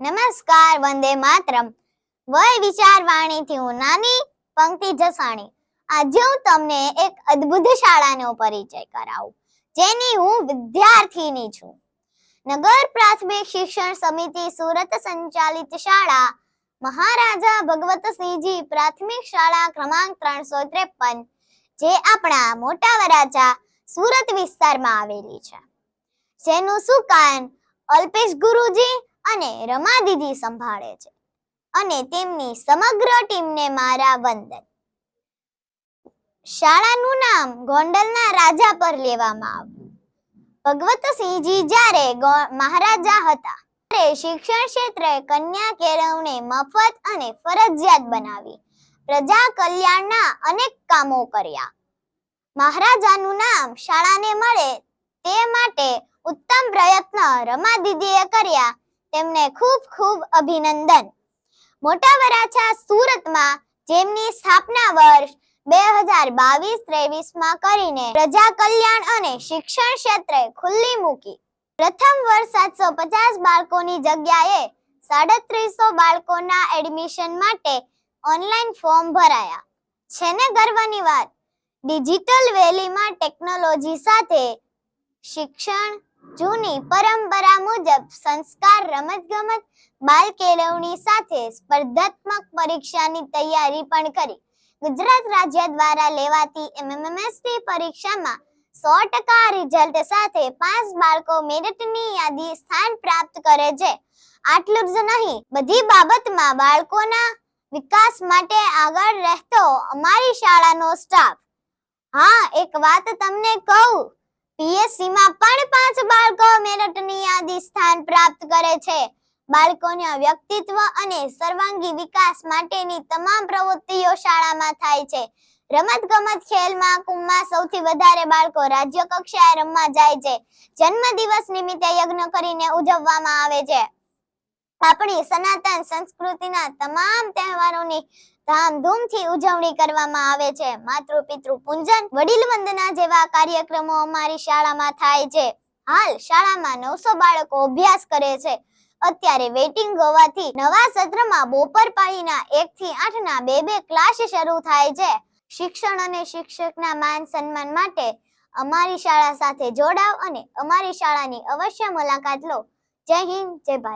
નમસ્કાર, વંદે માતરમ. વય વિચારવાણીથી હું નાની પંક્તિ જસાણી. આજે હું તમને એક અદ્ભુત શાળાનો પરિચય કરાવું, જેની હું વિદ્યાર્થીની છું. નગર પ્રાથમિક શિક્ષણ સમિતિ સુરત સંચાલિત શાળા મહારાજા ભગવતસિંહજી પ્રાથમિક શાળા ક્રમાંક 353, જે આપણા મોટા વરાછા સુરત વિસ્તારમાં આવેલી છે, જેનું સુકાન અલ્પેશ ગુરુજી અને રમા દીદી સંભાળે છે, અને તેમની સમગ્ર ટીમને મારા વંદન. શાળાનું નામ ગોંડલના રાજા પર લેવામાં આવ્યું. ભગવતસિંહજી જ્યારે મહારાજા હતા ત્યારે શિક્ષણ ક્ષેત્રે કન્યા કેળવણી મફત અને ફરજિયાત બનાવી પ્રજા કલ્યાણના અનેક કામો કર્યા. મહારાજાનું નામ શાળાને મળે તે માટે ઉત્તમ પ્રયત્ન રમા દીદીએ કર્યા. તેમને ખૂબ ખૂબ અભિનંદન. મોટા વરાછા સુરતમાં જેમની સ્થાપના વર્ષ 2022-23 કરીને પ્રજા કલ્યાણ અને શિક્ષણ ક્ષેત્રે ખુલ્લી મૂકી. પ્રથમ વર્ષ 750 બાળકોની જગ્યાએ 350 બાળકોના એડમિશન માટે ઓનલાઈન ફોર્મ ભરાયા. છે ને ગર્વની વાત, ડિજિટલ વેલીમાં ટેકનોલોજી સાથે શિક્ષણ, જૂની પરંપરા મુજબ સંસ્કાર, રમતગમત, બાલ કેળવણી સાથે સ્પર્ધાત્મક પરીક્ષાની તૈયારી પણ કરી. ગુજરાત રાજ્ય દ્વારા લેવાતી MMST પરીક્ષામાં 100% રિઝલ્ટ સાથે 5 બાળકો મેરિટની યાદી સ્થાન પ્રાપ્ત કરે છે. આટલું જ નહીં, બધી બાબતમાં બાળકોના વિકાસ માટે આગળ રહેતો અમારી શાળાનો સ્ટાફ. હા, એક વાત તમને કહું, PSCમાં પણ 5 બાળકો મેરિટની યાદી સ્થાન પ્રાપ્ત કરે છે. બાળકોના વ્યક્તિત્વ અને સર્વાંગી વિકાસ માટેની તમામ પ્રવૃત્તિઓ શાળામાં થાય છે. રમતગમત, ખેલમાં કુંભમાં સૌથી વધારે બાળકો રાજ્ય કક્ષાએ રમવા જાય છે. જન્મદિવસ નિમિત્તે યજ્ઞ કરીને ઉજવવામાં આવે છે. આપણી સનાતન સંસ્કૃતિના તમામ તહેવારોની ધામધૂમથી ઉજવણી કરવામાં આવે છે. માતૃ પિતૃ પૂજન, વડીલ વંદના જેવા કાર્યક્રમો અમારી શાળામાં થાય છે. હાલ શાળામાં 900 બાળકો અભ્યાસ કરે છે. અત્યારે વેઇટિંગ હોવાથી નવા સત્રમાં બપોર પાળીના 1 થી 8 ના 2 ક્લાસ શરૂ થાય છે. શિક્ષણ અને શિક્ષકના માન સન્માન માટે અમારી શાળા સાથે જોડાવ અને અમારી શાળાની અવશ્ય મુલાકાત લો. જય હિન્દ, જય ભારત.